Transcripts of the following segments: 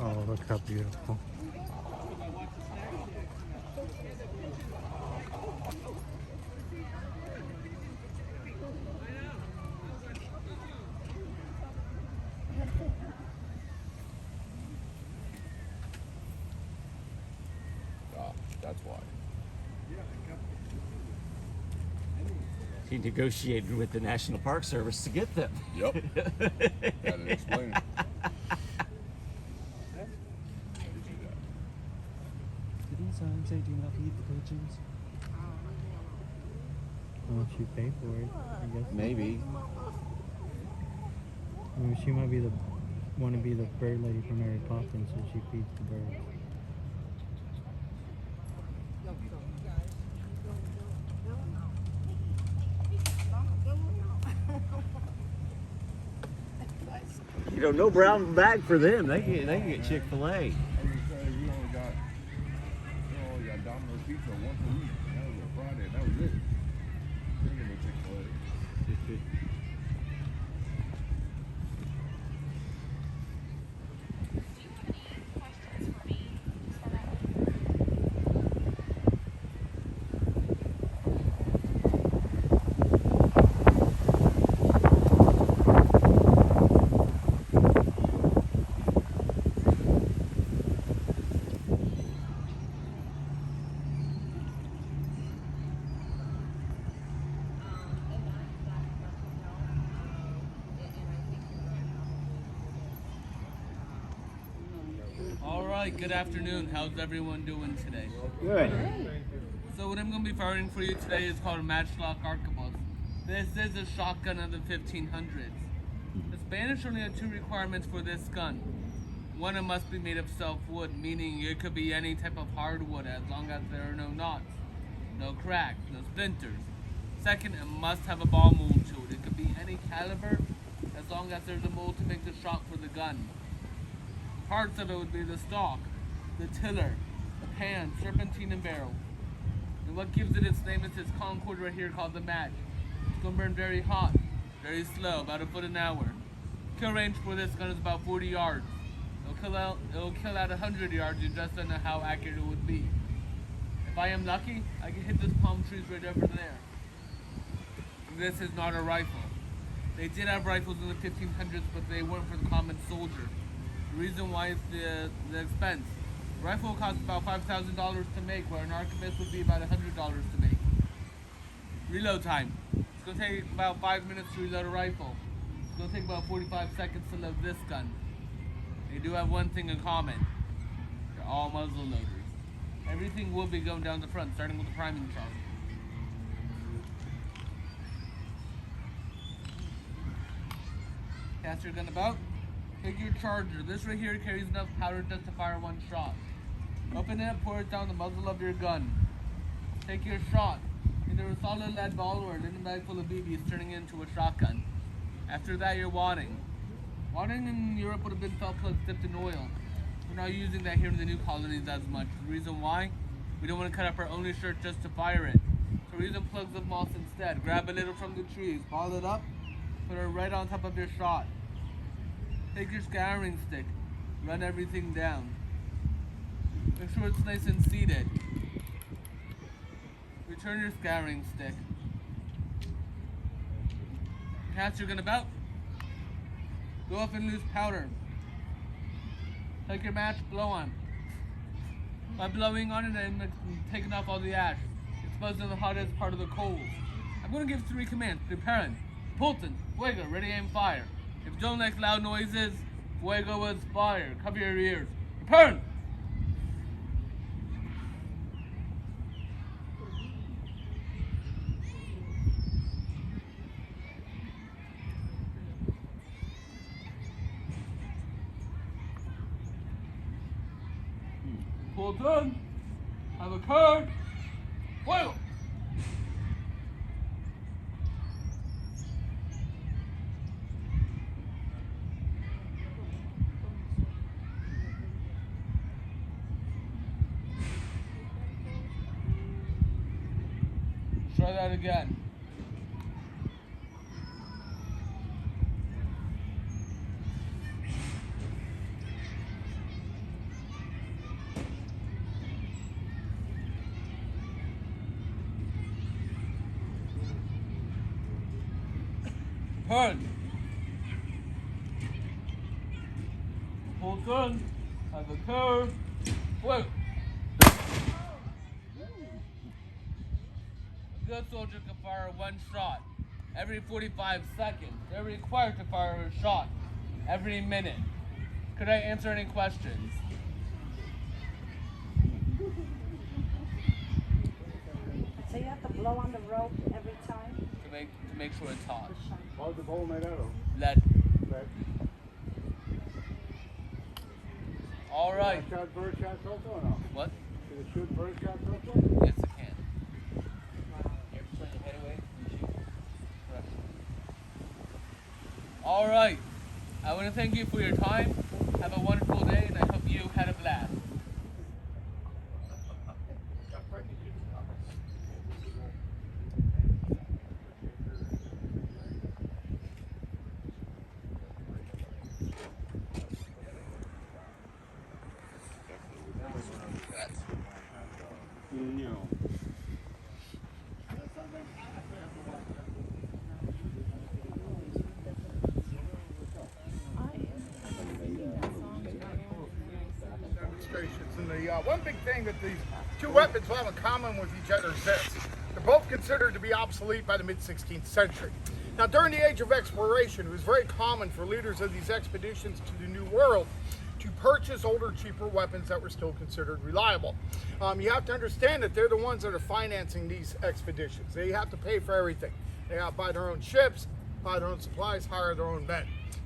Oh, look how beautiful. Ah, that's why. He negotiated with the National Park Service to get them. Yep. Gotta explain. Did these signs say do not feed the pigeons? Unless you pay for it, I guess. Maybe. I mean, she might be want to be the bird lady from Mary Poppins, so she feeds the birds. You know, no brown bag for them. They can get Chick-fil-A. I was gonna say, we only got Domino's pizza once a week. That was a Friday. That was it. We didn't get no Chick-fil-A. Alright, good afternoon. How's everyone doing today? Good. So what I'm going to be firing for you today is called a Matchlock Arquebus. This is a shotgun of the 1500s. The Spanish only had two requirements for this gun. One, it must be made of self-wood, meaning it could be any type of hardwood as long as there are no knots, no cracks, no splinters. Second, it must have a ball mold to it. It could be any caliber as long as there's a mold to make the shot for the gun. Parts of it would be the stock, the tiller, the pan, serpentine, and barrel. And what gives it its name is this concord right here called the match. It's going to burn very hot, very slow, about a foot an hour. Kill range for this gun is about 40 yards. It'll kill out 100 yards. You just don't know how accurate it would be. If I am lucky, I can hit those palm trees right over there. This is not a rifle. They did have rifles in the 1500s, but they weren't for the common soldier. The reason why is the expense. A rifle costs about $5,000 to make, where an arquebus would be about $100 to make. Reload time. It's going to take about 5 minutes to reload a rifle. It's going to take about 45 seconds to load this gun. They do have one thing in common. They're all muzzle loaders. Everything will be going down the front, starting with the priming charge. Cast your gun about. Take your charger. This right here carries enough powder just to fire one shot. Open it, pour it down the muzzle of your gun. Take your shot. Either a solid lead ball or a linen bag full of BBs turning into a shotgun. After that, you're wadding. Wadding in Europe would have been felt plugs dipped in oil. We're not using that here in the new colonies as much. The reason why? We don't want to cut up our only shirt just to fire it. So we're using plugs of moss instead. Grab a little from the trees, ball it up, put it right on top of your shot. Take your scouring stick, run everything down. Make sure it's nice and seated. Return your scouring stick. Cast your gun about. Go up and lose powder. Take your match, blow on. By blowing on it and taking off all the ash, exposing the hottest part of the coals. I'm going to give 3 commands. Preparing, Pulton, Fuego, ready, aim, fire. If you don't like loud noises, Fuego is fire. Cover your ears. Return! Pulton, have a card. Fuego! Try that again. Turn. Full turn. Have a curve. Flip. A good soldier can fire one shot every 45 seconds. They're required to fire a shot every minute. Could I answer any questions? So you have to blow on the rope every time? To make sure it's hot. What's the bowl made out of? Lead. Lead. All right. Shot bird shots also or no? What? Can it shoot bird shots also? Yes, it can. You ever turn your head away and shoot? Correct. All right. I want to thank you for your time. Have a wonderful day, and I hope you had a blast. Demonstrations. And the one big thing that these two weapons will have in common with each other is this. They're both considered to be obsolete by the mid-16th century. Now, during the age of exploration, it was very common for leaders of these expeditions to the New World to purchase older, cheaper weapons that were still considered reliable. You have to understand that they're the ones that are financing these expeditions. They have to pay for everything. They have to buy their own ships, buy their own supplies, hire their own men.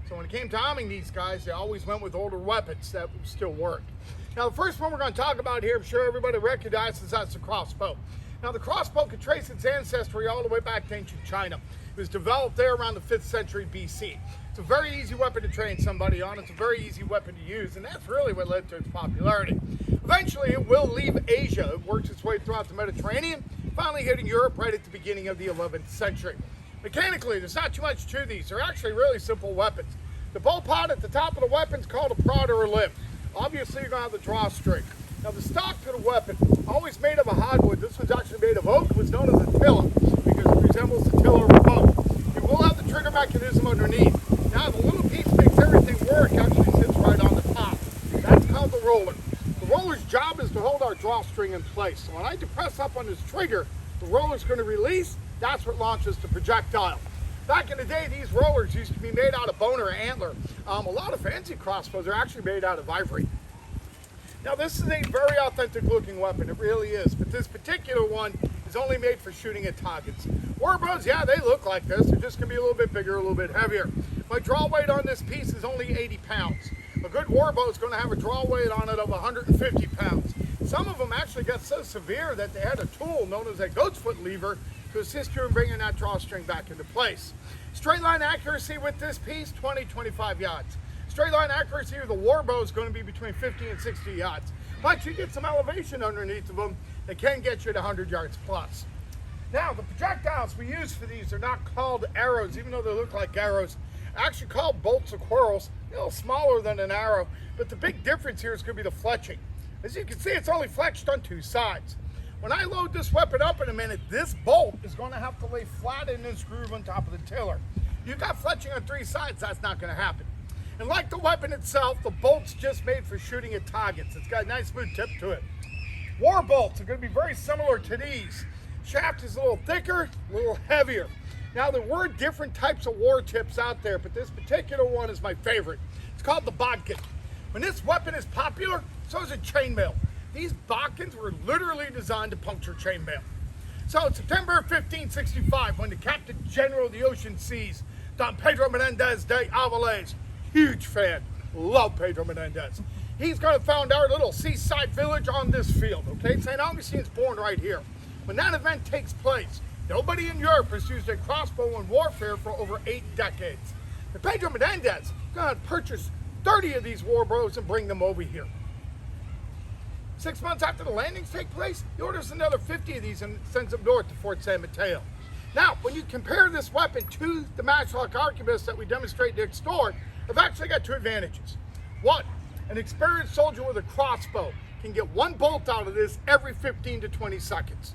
So when it came to arming these guys, they always went with older weapons that still worked. Now, the first one we're going to talk about here, I'm sure everybody recognizes, that's the crossbow. Now, the crossbow could trace its ancestry all the way back to ancient China. It was developed there around the 5th century BC. It's a very easy weapon to train somebody on. It's a very easy weapon to use, and that's really what led to its popularity. Eventually, it will leave Asia. It works its way throughout the Mediterranean, finally hitting Europe right at the beginning of the 11th century. Mechanically, there's not too much to these. They're actually really simple weapons. The bow pot at the top of the weapon is called a prod or a lip. Obviously, you're going to have the drawstring. Now, the stock to the weapon, always made of a hardwood. This one's actually made of oak. It was known as a tiller because it resembles the tiller of a boat. You will have the trigger mechanism underneath. Now, the little piece makes everything work actually sits right on the top. That's called the roller. The roller's job is to hold our drawstring in place. So when I depress up on this trigger, the roller's going to release. That's what launches the projectile. Back in the day, these rollers used to be made out of bone or antler. A lot of fancy crossbows are actually made out of ivory. Now, this is a very authentic looking weapon. It really is. But this particular one is only made for shooting at targets. War bows, yeah, they look like this. They're just going to be a little bit bigger, a little bit heavier. My draw weight on this piece is only 80 pounds. A good war bow is going to have a draw weight on it of 150 pounds. Some of them actually got so severe that they had a tool known as a goat's foot lever to assist you in bringing that drawstring back into place. Straight line accuracy with this piece, 20-25 yards. Straight line accuracy with the war bow is going to be between 50 and 60 yards. Once you get some elevation underneath of them, they can get you to 100 yards plus. Now, the projectiles we use for these are not called arrows, even though they look like arrows. Actually called bolts or quirls, a little smaller than an arrow, but the big difference here is going to be the fletching. As you can see, it's only fletched on two sides. When I load this weapon up in a minute, this bolt is going to have to lay flat in this groove on top of the tiller. You've got fletching on three sides, that's not going to happen. And like the weapon itself, the bolt's just made for shooting at targets. It's got a nice smooth tip to it. War bolts are going to be very similar to these. Shaft is a little thicker, a little heavier. Now, there were different types of war tips out there, but this particular one is my favorite. It's called the bodkin. When this weapon is popular, so is a chainmail. These bodkins were literally designed to puncture chainmail. So, in September 1565, when the Captain General of the Ocean Seas, Don Pedro Menendez de Avilés, huge fan, love Pedro Menendez. He's going to found our little seaside village on this field, okay? St. Augustine's born right here. When that event takes place, nobody in Europe has used a crossbow in warfare for over 8 decades. And Pedro Menendez is going to purchase 30 of these war bows and bring them over here. 6 months after the landings take place, he orders another 50 of these and sends them north to Fort San Mateo. Now, when you compare this weapon to the matchlock arquebus that we demonstrate next door, I've actually got two advantages. One, an experienced soldier with a crossbow can get one bolt out of this every 15 to 20 seconds.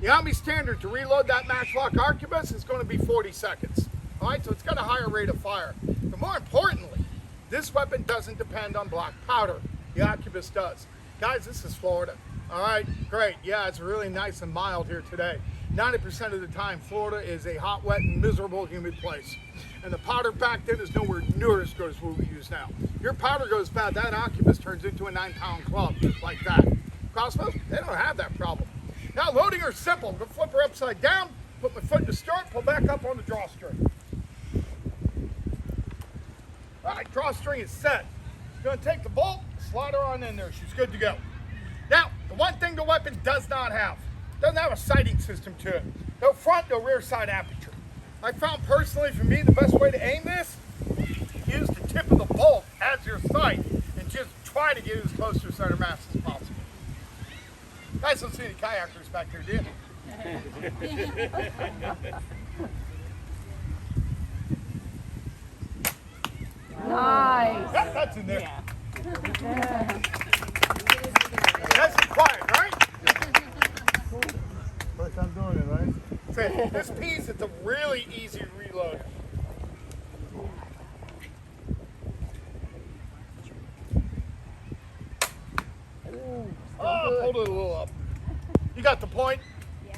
The Army standard to reload that matchlock arquebus is going to be 40 seconds. All right, so it's got a higher rate of fire. But more importantly, this weapon doesn't depend on black powder. The Arquebus does. Guys, this is Florida. All right, great. Yeah, it's really nice and mild here today. 90% of the time, Florida is a hot, wet, and miserable, humid place. And the powder back then is nowhere near as good as what we use now. Your powder goes bad, that Arquebus turns into a 9-pound club, just like that. Crossbows, they don't have that problem. Now, loading her simple. I'm going to flip her upside down, put my foot in the stirrup, pull back up on the drawstring. All right, drawstring is set. Going to take the bolt, slide her on in there. She's good to go. Now, the one thing the weapon does not have, doesn't have a sighting system to it. No front, no rear side aperture. I found personally, for me, the best way to aim this, use the tip of the bolt as your sight and just try to get as close to center mass as possible. Guys, don't see any kayakers back there, do you? Nice. Yep, that's in there. Nice and quiet, right? First time doing it, right? So this piece, it's a really easy reload. Oh, hold it a little up. You got the point?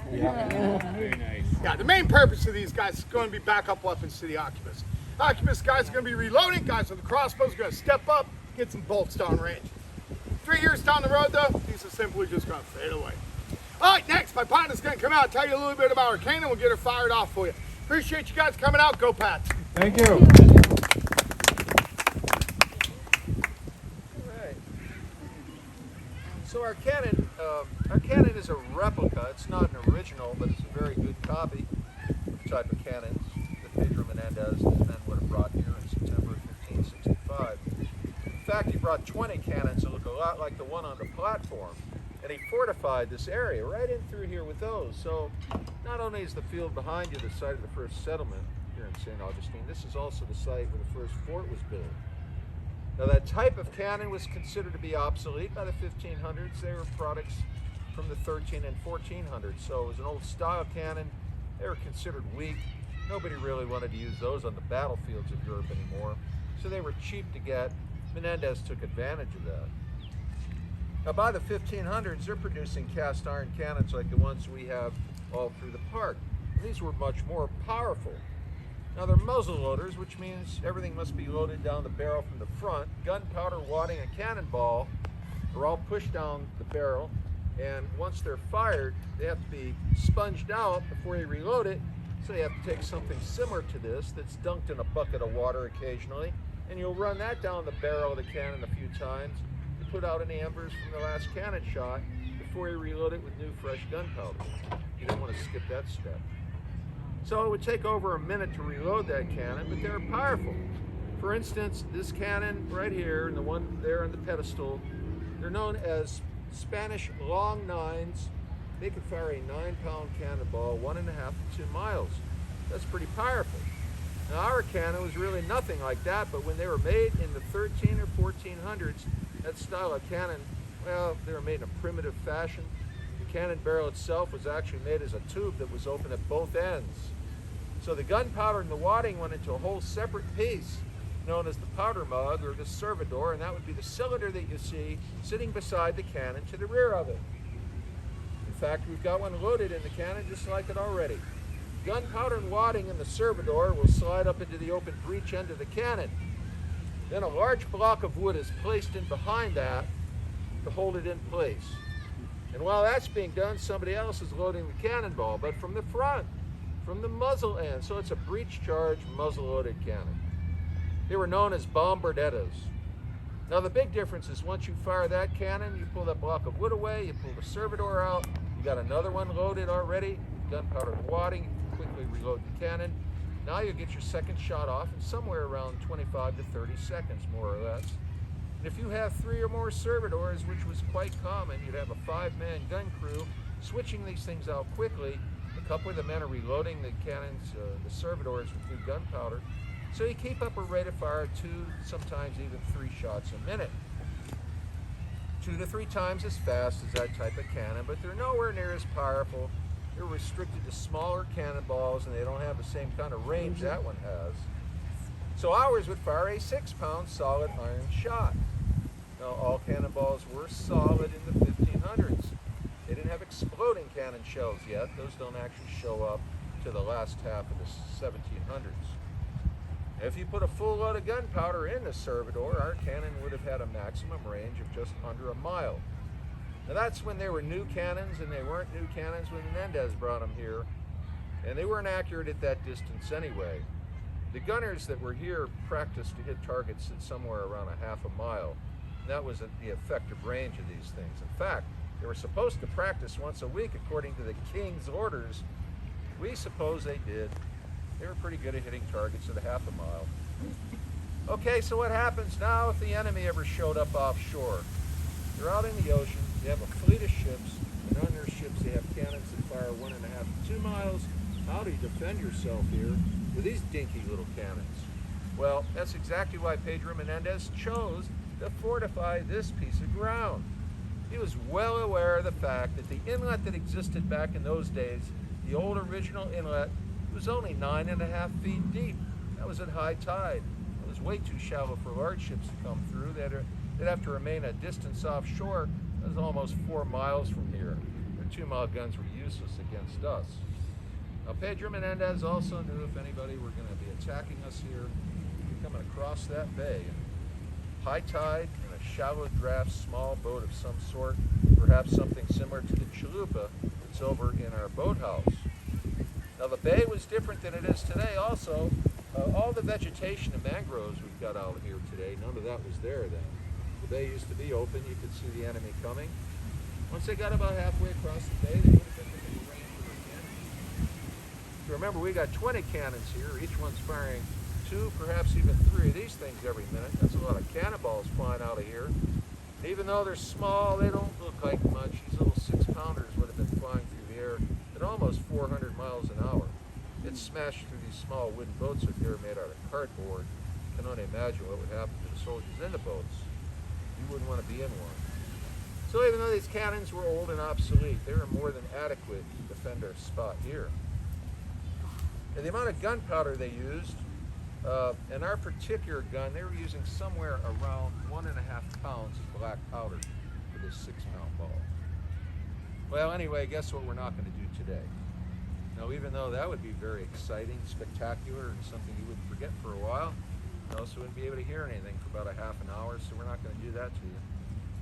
Very nice. Yeah, the main purpose of these guys is going to be backup weapons to the Arquebus. Arquebus guys are going to be reloading. Guys with the crossbows are going to step up, get some bolts down range. 3 years down the road, though, these are simply just going to fade away. All right, next, my partner's going to come out and tell you a little bit about our cannon. We'll get her fired off for you. Appreciate you guys coming out. Go Pats. Thank you. Right. So our cannon is a replica. It's not an original, but it's a very good copy of the type of cannons that Pedro Menendez and his men would have brought here in September of 1565. In fact, he brought 20 cannons that look a lot like the one on the platform, and he fortified this area right in through here with those. So not only is the field behind you the site of the first settlement here in St. Augustine, this is also the site where the first fort was built. Now that type of cannon was considered to be obsolete by the 1500s. They were products from the 13 and 1400s. So it was an old style cannon. They were considered weak. Nobody really wanted to use those on the battlefields of Europe anymore. So they were cheap to get. Menendez took advantage of that. Now by the 1500s, they're producing cast iron cannons like the ones we have all through the park. And these were much more powerful. Now they're muzzle loaders, which means everything must be loaded down the barrel from the front. Gunpowder, wadding, and cannonball are all pushed down the barrel, and once they're fired, they have to be sponged out before you reload it. So you have to take something similar to this that's dunked in a bucket of water occasionally, and you'll run that down the barrel of the cannon a few times to put out any embers from the last cannon shot before you reload it with new fresh gunpowder. You don't want to skip that step. So it would take over a minute to reload that cannon, but they're powerful. For instance, this cannon right here and the one there on the pedestal, they're known as Spanish long nines. They can fire a 9-pound cannonball 1.5 to 2 miles. That's pretty powerful. Now our cannon was really nothing like that, but when they were made in the 13 or 1400s, that style of cannon, well, they were made in a primitive fashion. The cannon barrel itself was actually made as a tube that was open at both ends. So the gunpowder and the wadding went into a whole separate piece known as the powder mug or the servidor, and that would be the cylinder that you see sitting beside the cannon to the rear of it. In fact, we've got one loaded in the cannon just like it already. Gunpowder and wadding in the servidor will slide up into the open breech end of the cannon. Then a large block of wood is placed in behind that to hold it in place. And while that's being done, somebody else is loading the cannonball, but from the front, from the muzzle end. So it's a breech charge, muzzle-loaded cannon. They were known as bombardettas. Now the big difference is once you fire that cannon, you pull that block of wood away, you pull the servidor out, you got another one loaded already, gunpowder and wadding, you quickly reload the cannon. Now you get your second shot off in somewhere around 25 to 30 seconds, more or less. And if you have 3 or more servidors, which was quite common, you'd have a 5-man gun crew switching these things out quickly. A couple of the men are reloading the cannons, the servidors with new gunpowder. So you keep up a rate of fire 2, sometimes even 3 shots a minute. 2 to 3 times as fast as that type of cannon, but they're nowhere near as powerful They're restricted to smaller cannonballs, and they don't have the same kind of range that one has. So ours would fire a 6-pound solid iron shot. Now, all cannonballs were solid in the 1500s. They didn't have exploding cannon shells yet. Those don't actually show up to the last half of the 1700s. If you put a full load of gunpowder in the Servidor, our cannon would have had a maximum range of just under a mile. Now that's when they were new cannons, and they weren't new cannons when Menendez brought them here, and they weren't accurate at that distance anyway. The gunners that were here practiced to hit targets at somewhere around a half a mile. That was the effective range of these things. In fact, they were supposed to practice once a week according to the king's orders. We suppose they did. They were pretty good at hitting targets at a half a mile. Okay, so what happens now if the enemy ever showed up offshore? They're out in the ocean, they have a fleet of ships, and on their ships they have cannons that fire 1.5 to 2 miles. How do you defend yourself here with these dinky little cannons? Well, that's exactly why Pedro Menendez chose to fortify this piece of ground. He was well aware of the fact that the inlet that existed back in those days, the old original inlet, was only 9.5 feet deep. That was at high tide. It was way too shallow for large ships to come through. They'd have to remain a distance offshore. That was almost 4 miles from here. Their 2-mile guns were useless against us. Now, Pedro Menendez also knew if anybody were going to be attacking us here, coming across that bay, high tide in a shallow draft small boat of some sort, perhaps something similar to the chalupa that's over in our boathouse. Now the bay was different than it is today also. All the vegetation and mangroves we've got out here today, none of that was there then. The bay used to be open, you could see the enemy coming. Once they got about halfway across the bay, they would have been within range of their cannons. If you remember, we got 20 cannons here, each one's firing 2, perhaps even 3 of these things every minute. That's a lot of cannonballs flying out of here. And even though they're small, they don't look like much. These little 6-pounders would have been flying through the air at almost 400 miles an hour. It smashed through these small wooden boats if they were made out of cardboard. You can only imagine what would happen to the soldiers in the boats. You wouldn't want to be in one. So even though these cannons were old and obsolete, they were more than adequate to defend our spot here. And the amount of gunpowder they used, in our particular gun, they were using somewhere around 1.5 pounds of black powder for this 6-pound ball. Well, anyway, guess what we're not going to do today? Now, even though that would be very exciting, spectacular, and something you wouldn't forget for a while, you also wouldn't be able to hear anything for about a half an hour, so we're not going to do that to you.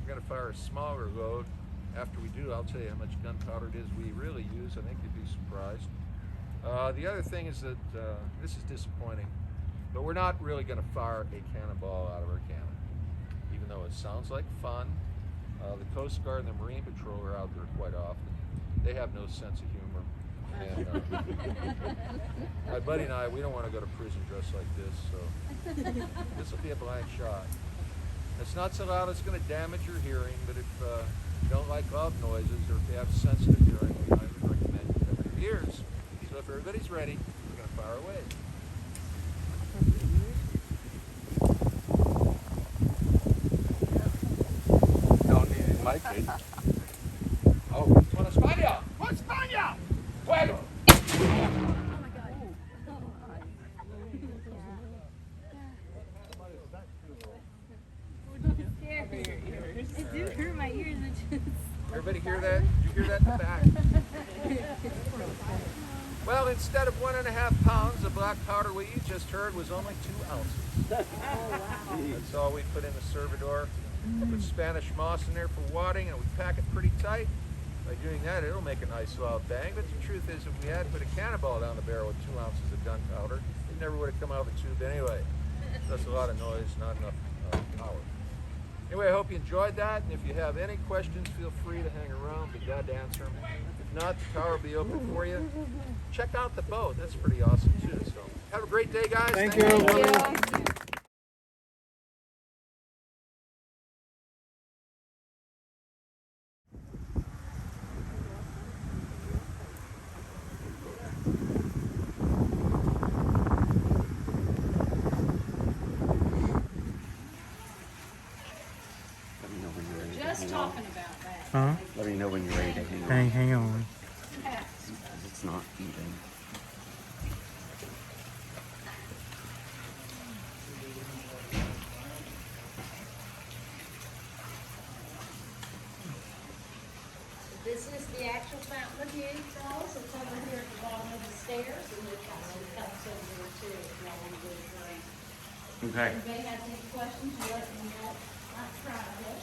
We're going to fire a smaller load. After we do, I'll tell you how much gunpowder it is we really use. I think you'd be surprised. The other thing is that this is disappointing, but we're not really going to fire a cannonball out of our cannon, even though it sounds like fun. The Coast Guard and the Marine Patrol are out there quite often. They have no sense of humor. And my buddy and I, we don't want to go to prison dressed like this, so this will be a blank shot. It's not so loud it's going to damage your hearing, but if you don't like loud noises or if you have sensitive hearing, I would recommend you cover your ears. So if everybody's ready, we're going to fire away. Don't need it, Mike. Oh, ¡Con España! ¡Con España! ¡Fuego! It did hurt my ears. Everybody hear that? Did you hear that in the back? Well, instead of 1.5 pounds of black powder, what you just heard was only 2 ounces. That's all we put in the Servidor. Put Spanish moss in there for wadding, and we pack it pretty tight. By doing that, it'll make a nice loud bang. But the truth is, if we had put a cannonball down the barrel with 2 ounces of gunpowder, it never would have come out of the tube anyway. That's a lot of noise, not enough power. Anyway, I hope you enjoyed that, and if you have any questions, feel free to hang around. Be glad to answer them. If not, the tower will be open for you. Check out the boat. That's pretty awesome, too. So have a great day, guys. Thank you. Just talking about that. Huh? Let me know when you're ready to hang on. Hang on. it's not even. This is the actual fountain of youth, girls. It's over here at the bottom of the stairs, and we've got some cups over there too, if y'all want to do a drink. Okay. Anybody has any questions, you let me know. I've tried it.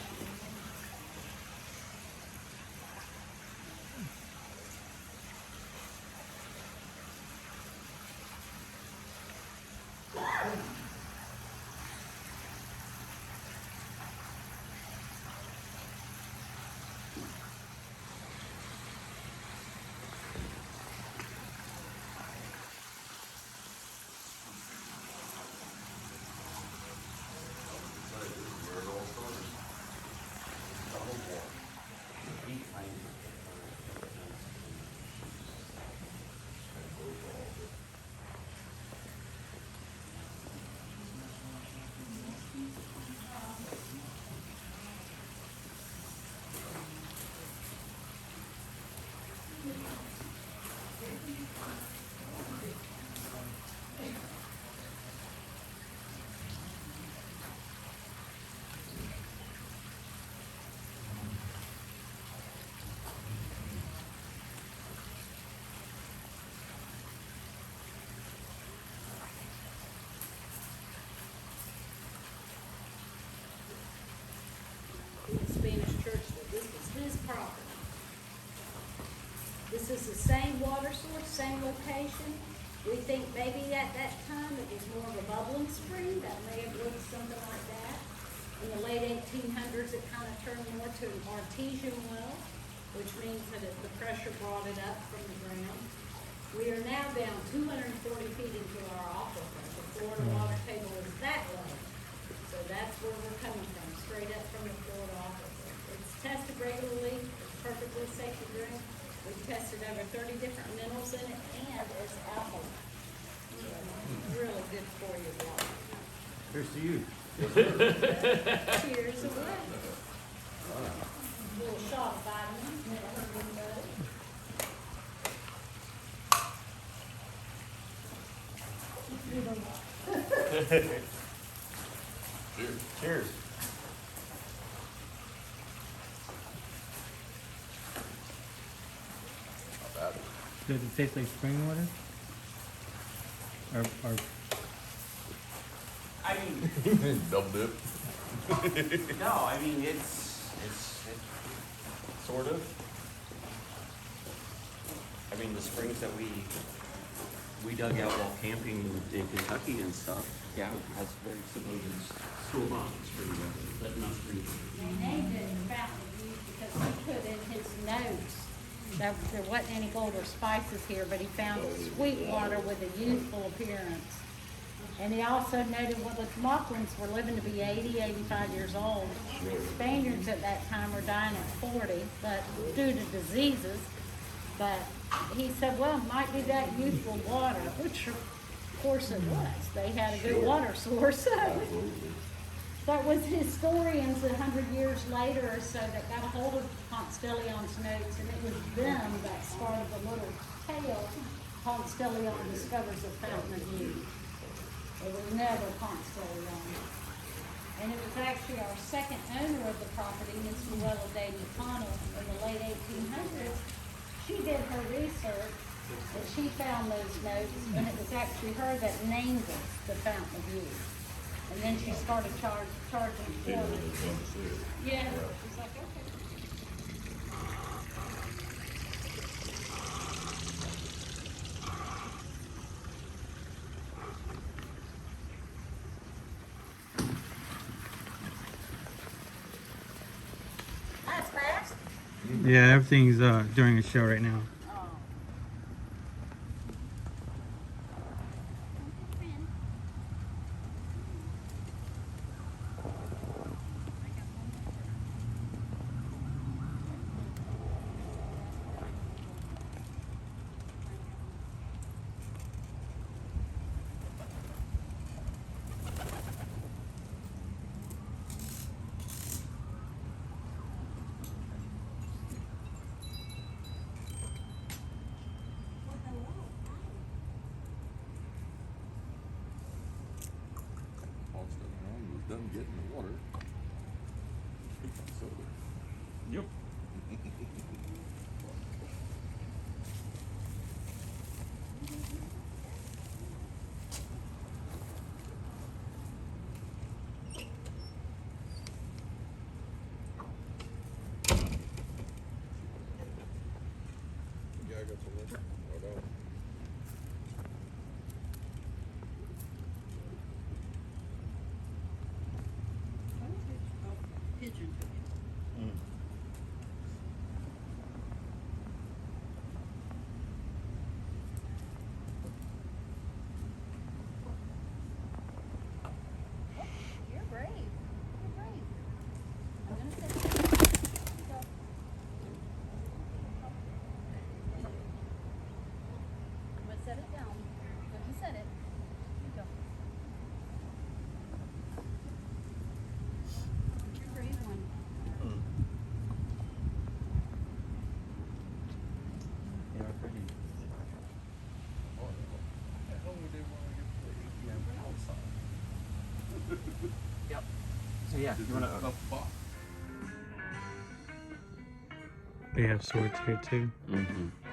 Spanish church, that this is his property. This is the same water source, same location. We think maybe at that time it was more of a bubbling spring, that may have looked something like that. In the late 1800s, it kind of turned more to an artesian well, which means that the pressure brought it up from the ground. We are now down 240 feet into our aquifer. The Florida water table is that low. So that's where we're coming from, straight up from the Florida aquifer. It's tested regularly, it's perfectly safe to drink. We've tested over 30 different minerals in it, and it's alkaline. So really good for you, water. Here's to you. Cheers away. A little shot of vitamins, never hurt anybody. Cheers. Not bad. Does it taste like spring water? Or I mean, Double dip. no, I mean, it's sort of. I mean, the springs that we dug out while camping in Kentucky and stuff, yeah, it has very similar to school bottom spring water, but not spring. They named it Fountain of Youth because he put in his notes that there wasn't any gold or spices here, but he found sweet water with a youthful appearance. And he also noted, well, the Mocklins were living to be 80, 85 years old. Spaniards at that time were dying at 40, but due to diseases. But he said, well, it might be that youthful water, which of course it was. They had a good water source. But with historians 100 years later or so that got a hold of Ponce de Leon's notes, and it was them that started the little tale, Ponce de Leon discovers the Fountain of Youth. It was never Ponce de Leon. And it was actually our second owner of the property, Miss Luella de Nicano, in the late 1800s. She did her research, and she found those notes, and it was actually her that named it the Fountain of Youth. And then she started charging for it. Yeah, she's like, okay. That's fast. yeah, everything's during a show right now. done getting the water. So, Yep. yeah, I got some water. Oh, no. Pigeon. You're brave. You're brave. I'm gonna set it. Go. I'm gonna set it down. Go and set it. Go. You're a brave one. Yeah, pretty. Yep. So yeah, you wanna? They have swords here too. Mm-hmm.